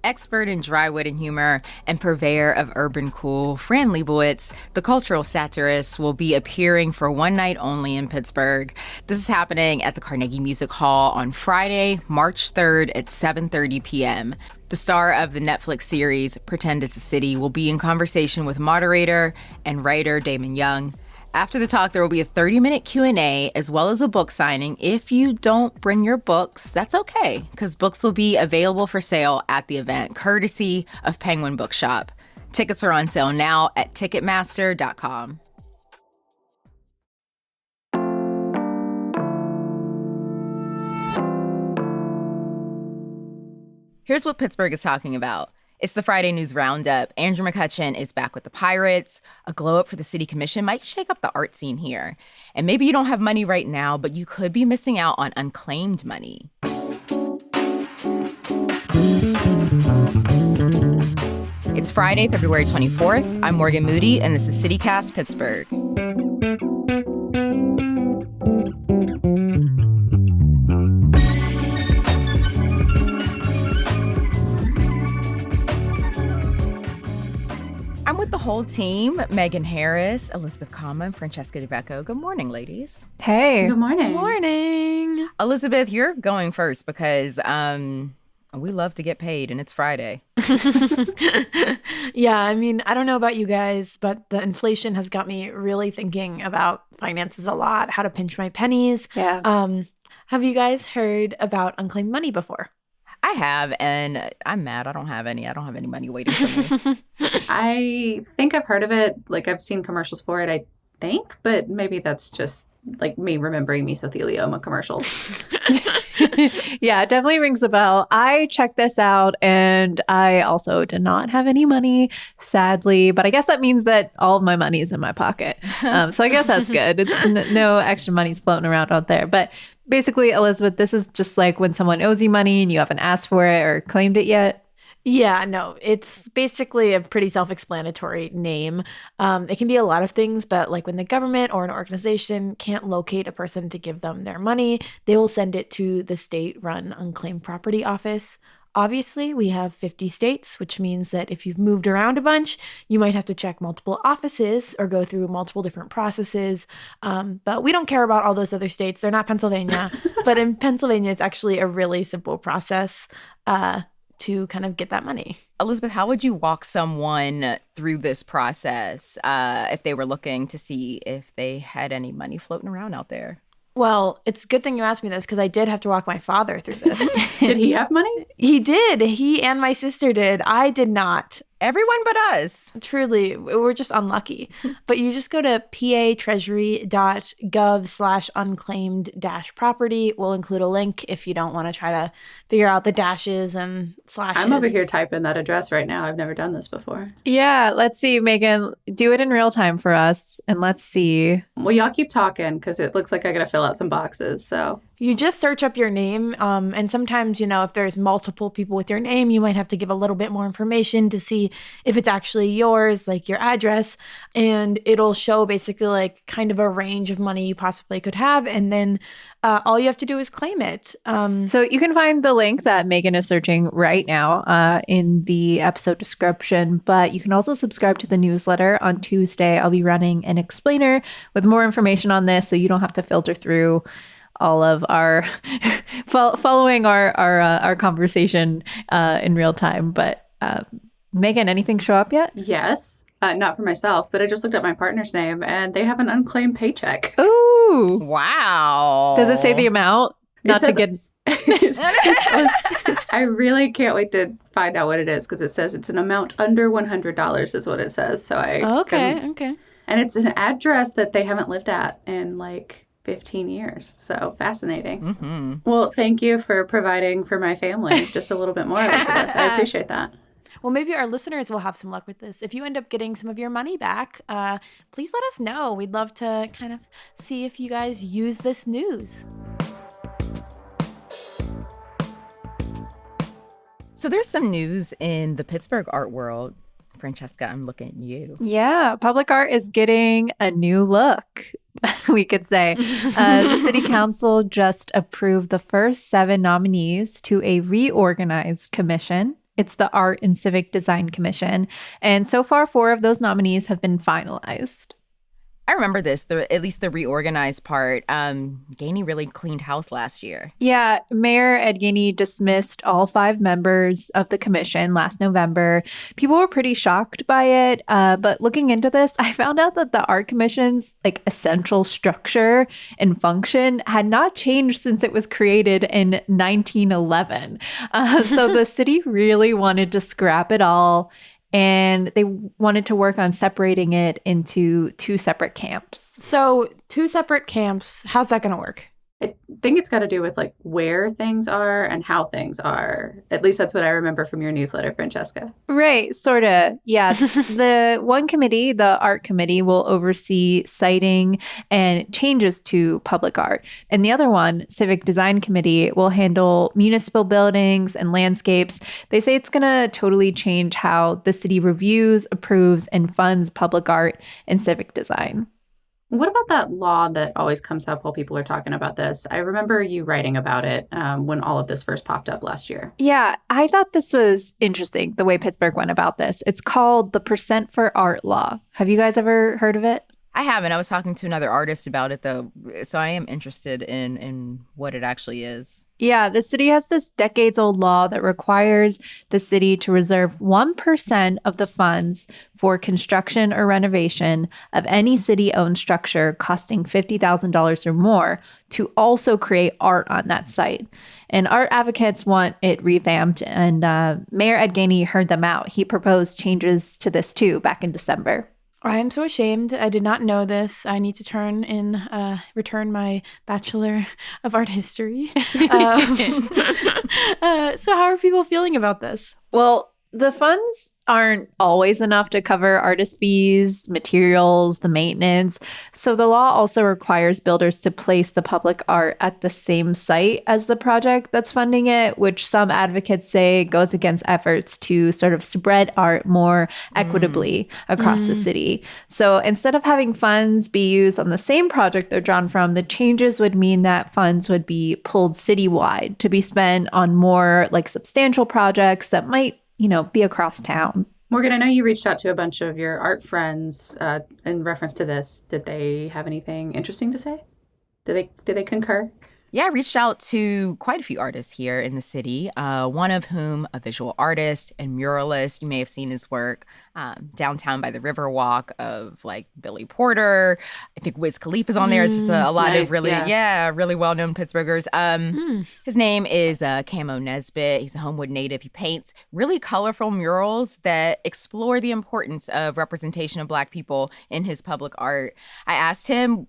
Expert in dry wit and humor and purveyor of urban cool, Fran Lebowitz, the cultural satirist, will be appearing for one night only in Pittsburgh. This is happening at the Carnegie Music Hall on Friday, March 3rd at 7:30 p.m. The star of the Netflix series Pretend It's a City will be in conversation with moderator and writer Damon Young. After the talk, there will be a 30-minute Q&A as well as a book signing. If you don't bring your books, that's okay, because books will be available for sale at the event, courtesy of Penguin Bookshop. Tickets are on sale now at Ticketmaster.com. Here's what Pittsburgh is talking about. It's the Friday News Roundup. Andrew McCutcheon is back with the Pirates. A glow-up for the city commission might shake up the art scene here. And maybe you don't have money right now, but you could be missing out on unclaimed money. It's Friday, February 24th. I'm Morgan Moody, and this is CityCast Pittsburgh. I'm with the whole team, Megan Harris, Elizabeth Kama, and Francesca DeBecco. Good morning, ladies. Hey. Good morning. Good morning. Elizabeth, you're going first because we love to get paid, and it's Friday. Yeah, I mean, I don't know about you guys, but the inflation has got me really thinking about finances a lot, how to pinch my pennies. Yeah. Have you guys heard about unclaimed money before? I have, and I'm mad. I don't have any. I don't have any money waiting for me. I think I've heard of it. Like, I've seen commercials for it, I think, but maybe that's just like me remembering mesothelioma commercials. Yeah, it definitely rings a bell. I checked this out and I also did not have any money, sadly, but I guess that means that all of my money is in my pocket. So I guess that's good. It's no extra money's floating around out there. But basically, Elizabeth, this is just like when someone owes you money and you haven't asked for it or claimed it yet. Yeah, no, it's basically a pretty self-explanatory name. It can be a lot of things, but like when the government or an organization can't locate a person to give them their money, they will send it to the state-run unclaimed property office. Obviously, we have 50 states, which means that if you've moved around a bunch, you might have to check multiple offices or go through multiple different processes. But we don't care about all those other states. They're not Pennsylvania. But in Pennsylvania, it's actually a really simple process to kind of get that money. Elizabeth, how would you walk someone through this process if they were looking to see if they had any money floating around out there? Well, it's a good thing you asked me this because I did have to walk my father through this. Did he have money? He did. He and my sister did. I did not. Everyone but us. Truly, we're just unlucky. But you just go to patreasury.gov/unclaimed-property. We'll include a link if you don't want to try to figure out the dashes and slashes. I'm over here typing that address right now. I've never done this before. Yeah, let's see, Megan, do it in real time for us and let's see. Well, y'all keep talking because it looks like I got to fill out some boxes. So you just search up your name. And sometimes, you know, if there's multiple people with your name, you might have to give a little bit more information to see if it's actually yours, like your address. And it'll show basically like kind of a range of money you possibly could have. And then all you have to do is claim it. So you can find the link that Megan is searching right now in the episode description, but you can also subscribe to the newsletter. On Tuesday, I'll be running an explainer with more information on this so you don't have to filter through all of our following our conversation in real time. But Megan, anything show up yet? yes, not for myself, but I just looked up my partner's name and they have an unclaimed paycheck. Ooh. Wow. Does it say the amount? Not to get... I really can't wait to find out what it is because it says it's an amount under $100 is what it says. So Okay. And it's an address that they haven't lived at in like 15 years. So fascinating. Mm-hmm. Well, thank you for providing for my family just a little bit more, Elizabeth. I appreciate that. Well, maybe our listeners will have some luck with this. If you end up getting some of your money back, please let us know. We'd love to kind of see if you guys use this news. So there's some news in the Pittsburgh art world. Francesca, I'm looking at you. Yeah, public art is getting a new look, we could say. The City Council just approved the first 7 nominees to a reorganized commission. It's the Art and Civic Design Commission. And so far, 4 of those nominees have been finalized. I remember this, at least the reorganized part. Gainey really cleaned house last year. Yeah, Mayor Ed Gainey dismissed all 5 members of the commission last November. People were pretty shocked by it, but looking into this, I found out that the Art Commission's essential structure and function had not changed since it was created in 1911. So the city really wanted to scrap it all, and they wanted to work on separating it into 2 separate camps. So 2 separate camps, how's that going to work? I think it's got to do with where things are and how things are. At least that's what I remember from your newsletter, Francesca. Right, sort of. Yeah. The one committee, the art committee, will oversee citing and changes to public art. And the other one, civic design committee, will handle municipal buildings and landscapes. They say it's going to totally change how the city reviews, approves, and funds public art and civic design. What about that law that always comes up while people are talking about this? I remember you writing about it when all of this first popped up last year. Yeah, I thought this was interesting, the way Pittsburgh went about this. It's called the Percent for Art Law. Have you guys ever heard of it? I haven't. I was talking to another artist about it, though, so I am interested in what it actually is. Yeah, the city has this decades-old law that requires the city to reserve 1% of the funds for construction or renovation of any city-owned structure costing $50,000 or more to also create art on that site. And art advocates want it revamped, and Mayor Ed Gainey heard them out. He proposed changes to this, too, back in December. I am so ashamed. I did not know this. I need to return my Bachelor of Art History. So how are people feeling about this? Well, the funds aren't always enough to cover artist fees, materials, the maintenance. So the law also requires builders to place the public art at the same site as the project that's funding it, which some advocates say goes against efforts to sort of spread art more equitably across the city. So instead of having funds be used on the same project they're drawn from, the changes would mean that funds would be pulled citywide to be spent on more substantial projects that might be across town. Morgan, I know you reached out to a bunch of your art friends in reference to this. Did they have anything interesting to say? Did they concur? Yeah, I reached out to quite a few artists here in the city, one of whom a visual artist and muralist. You may have seen his work downtown by the Riverwalk of Billy Porter. I think Wiz Khalifa's on there. It's just a lot of really well-known Pittsburghers. His name is Camo Nesbitt. He's a Homewood native. He paints really colorful murals that explore the importance of representation of Black people in his public art. I asked him,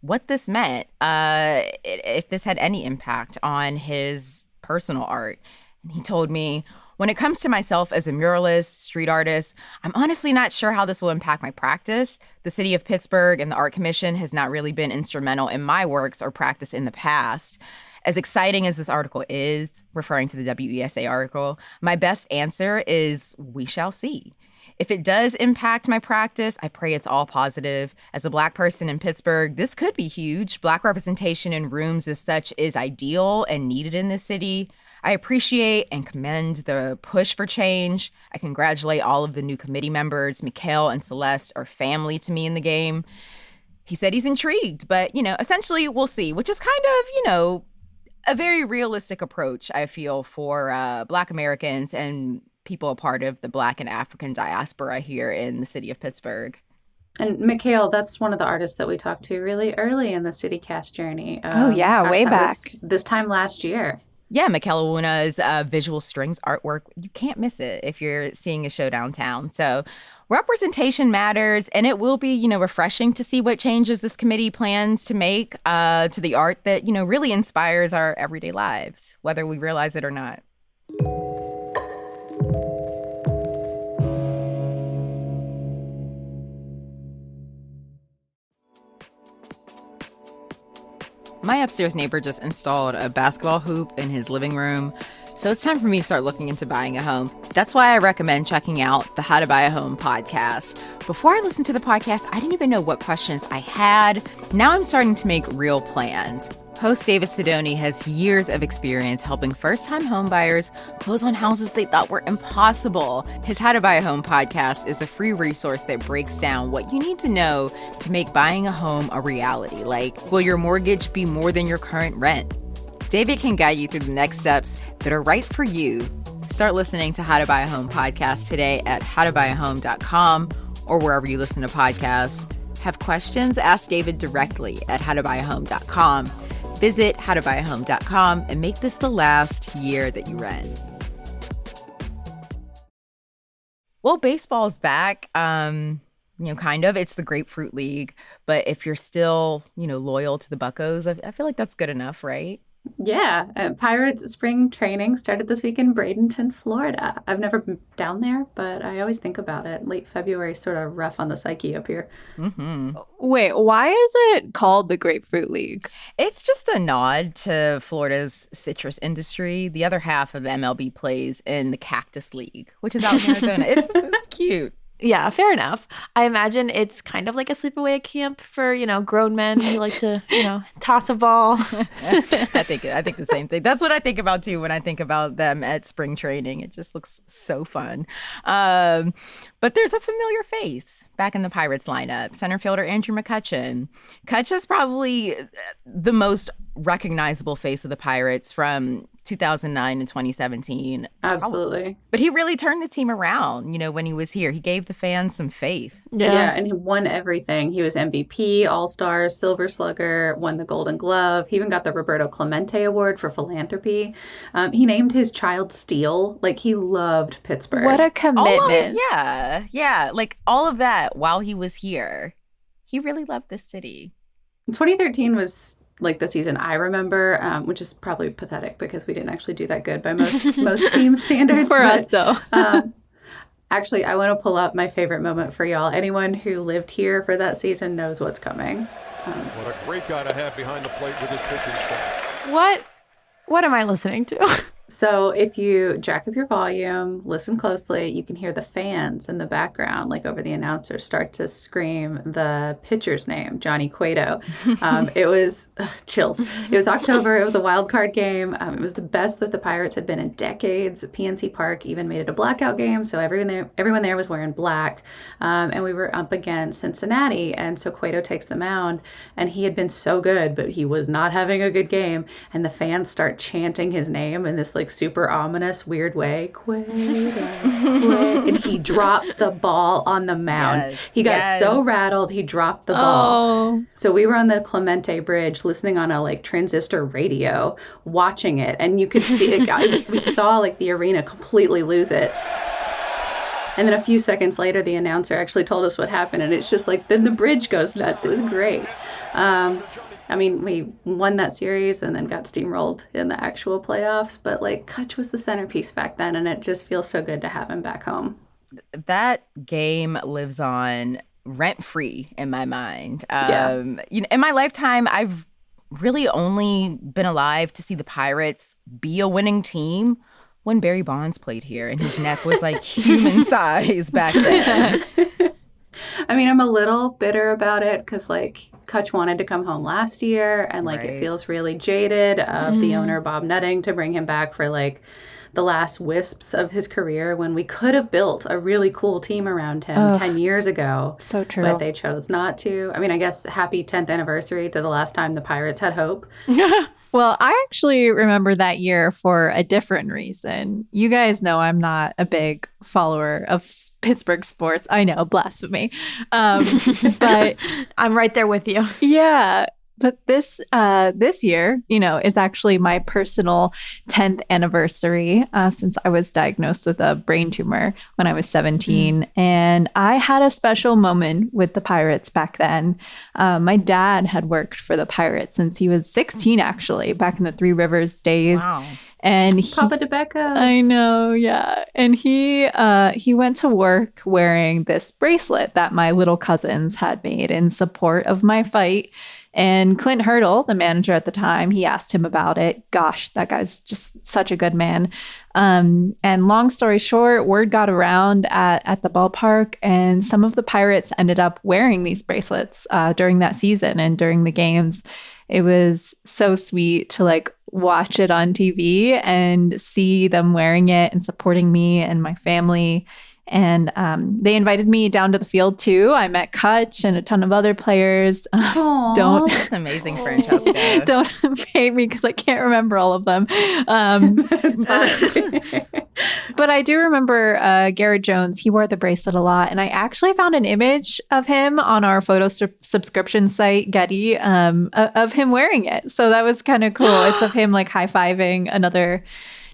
what this meant, if this had any impact on his personal art. And he told me, when it comes to myself as a muralist, street artist, I'm honestly not sure how this will impact my practice. The city of Pittsburgh and the Art Commission has not really been instrumental in my works or practice in the past. As exciting as this article is, referring to the WESA article, my best answer is we shall see. If it does impact my practice, I pray it's all positive. As a Black person in Pittsburgh, this could be huge. Black representation in rooms as such is ideal and needed in this city. I appreciate and commend the push for change. I congratulate all of the new committee members. Mikhail and Celeste are family to me in the game. He said he's intrigued, but, essentially we'll see, which is kind of, a very realistic approach, I feel, for Black Americans and people a part of the Black and African diaspora here in the city of Pittsburgh. And Mikhail, that's one of the artists that we talked to really early in the CityCast journey. Way back. This time last year. Yeah, Michaela Wuna's visual strings artwork, you can't miss it if you're seeing a show downtown. So representation matters, and it will be, refreshing to see what changes this committee plans to make to the art that, really inspires our everyday lives, whether we realize it or not. My upstairs neighbor just installed a basketball hoop in his living room, so it's time for me to start looking into buying a home. That's why I recommend checking out the How to Buy a Home podcast. Before I listened to the podcast, I didn't even know what questions I had. Now I'm starting to make real plans. Host David Sidoni has years of experience helping first-time homebuyers close on houses they thought were impossible. His How to Buy a Home podcast is a free resource that breaks down what you need to know to make buying a home a reality. Like, will your mortgage be more than your current rent? David can guide you through the next steps that are right for you. Start listening to How to Buy a Home podcast today at howtobuyahome.com or wherever you listen to podcasts. Have questions? Ask David directly at howtobuyahome.com. Visit howtobuyahome.com and make this the last year that you rent. Well, baseball's back. Kind of. It's the Grapefruit League. But if you're still, loyal to the Buccos, I feel like that's good enough, right? Yeah. Pirates spring training started this week in Bradenton, Florida. I've never been down there, but I always think about it. Late February, sort of rough on the psyche up here. Mm-hmm. Wait, why is it called the Grapefruit League? It's just a nod to Florida's citrus industry. The other half of the MLB plays in the Cactus League, which is out in Arizona. It's cute. Yeah, fair enough. I imagine it's kind of like a sleepaway at camp for, grown men who like to, toss a ball. I think the same thing. That's what I think about too when I think about them at spring training. It just looks so fun. But there's a familiar face back in the Pirates lineup. Center fielder Andrew McCutcheon. Kutch is probably the most recognizable face of the Pirates from 2009 and 2017. Absolutely. But he really turned the team around, when he was here. He gave the fans some faith. Yeah, and he won everything. He was MVP, All-Star, Silver Slugger, won the Golden Glove. He even got the Roberto Clemente Award for philanthropy. He named his child Steele. He loved Pittsburgh. What a commitment. Yeah. All of that while he was here. He really loved this city. 2013 was the season I remember, which is probably pathetic because we didn't actually do that good by most team standards. For us, though. Actually, I want to pull up my favorite moment for y'all. Anyone who lived here for that season knows what's coming. What a great guy to have behind the plate with his pitching staff. What am I listening to? So if you jack up your volume, listen closely, you can hear the fans in the background, over the announcer, start to scream the pitcher's name, Johnny Cueto. It was chills. It was October. It was a wild card game. It was the best that the Pirates had been in decades. PNC Park even made it a blackout game, so everyone there was wearing black. And we were up against Cincinnati, and so Cueto takes the mound, and he had been so good, but he was not having a good game, and the fans start chanting his name in this super ominous, weird way. Cueto, and he drops the ball on the mound. Yes, he got so rattled, he dropped the ball. So we were on the Clemente Bridge listening on a transistor radio, watching it, and you could see it. We saw the arena completely lose it. And then a few seconds later, the announcer actually told us what happened, and it's just then the bridge goes nuts. It was great. We won that series and then got steamrolled in the actual playoffs, but Kutch was the centerpiece back then, and it just feels so good to have him back home. That game lives on rent-free in my mind. In my lifetime, I've really only been alive to see the Pirates be a winning team when Barry Bonds played here, and his neck was human size back then. I'm a little bitter about it because Kutch wanted to come home last year, and Right. It feels really jaded of the owner Bob Nutting to bring him back for the last wisps of his career when we could have built a really cool team around him 10 years ago. So true. But they chose not to. I guess happy 10th anniversary to the last time the Pirates had hope. Well, I actually remember that year for a different reason. You guys know I'm not a big follower of Pittsburgh sports. I know, blasphemy. But I'm right there with you. yeah. But this year, is actually my personal 10th anniversary since I was diagnosed with a brain tumor when I was 17. And I had a special moment with the Pirates back then. My dad had worked for the Pirates since he was 16, actually, back in the Three Rivers days. Wow. And Papa DeBecca. I know, yeah. And he went to work wearing this bracelet that my little cousins had made in support of my fight. And Clint Hurdle, the manager at the time, he asked him about it. Gosh, that guy's just such a good man. And long story short, word got around at the ballpark, and some of the Pirates ended up wearing these bracelets during that season and during the games. it was so sweet to like watch it on TV and see them wearing it and supporting me and my family. And they invited me down to the field too. I met Kutch and a ton of other players. That's amazing, Francesca. Don't hate me because I can't remember all of them. It's fine. But I do remember Garrett Jones. He wore the bracelet a lot. And I actually found an image of him on our photo subscription site, Getty, of him wearing it. So that was kind of cool. It's of him like high-fiving another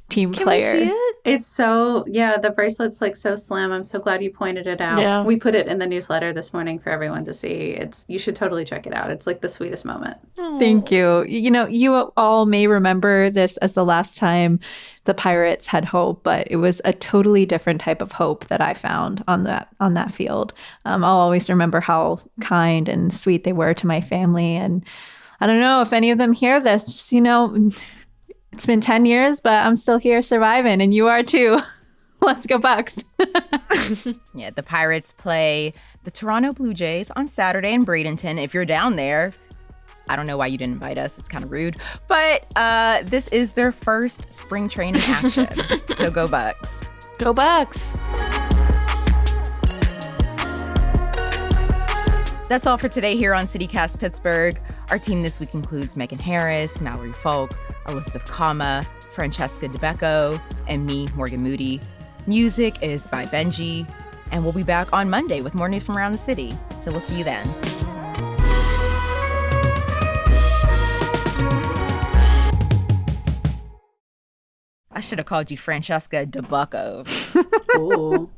team player. Can we see it? It's so, the bracelet's like so slim. I'm so glad you pointed it out. Yeah. We put it in the newsletter this morning for everyone to see. You should totally check it out. It's like the sweetest moment. Thank you. You know, you all may remember this as the last time the Pirates had hope, but it was a totally different type of hope that I found on that field. I'll always remember how kind and sweet they were to my family. And I don't know if any of them hear this, just, it's been 10 years, but I'm still here surviving, and you are too. Let's go Bucks. Yeah, the Pirates play the Toronto Blue Jays on Saturday in Bradenton. If you're down there, I don't know why you didn't invite us. It's kind of rude. But this is their first spring training action. So go Bucks. Go Bucks. That's all for today here on CityCast Pittsburgh. Our team this week includes Megan Harris, Mallory Falk, Elizabeth Kama, Francesca DeBecco, and me, Morgan Moody. Music is by Benji, and we'll be back on Monday with more news from around the city. So we'll see you then. I should have called you Francesca DeBecco. Cool.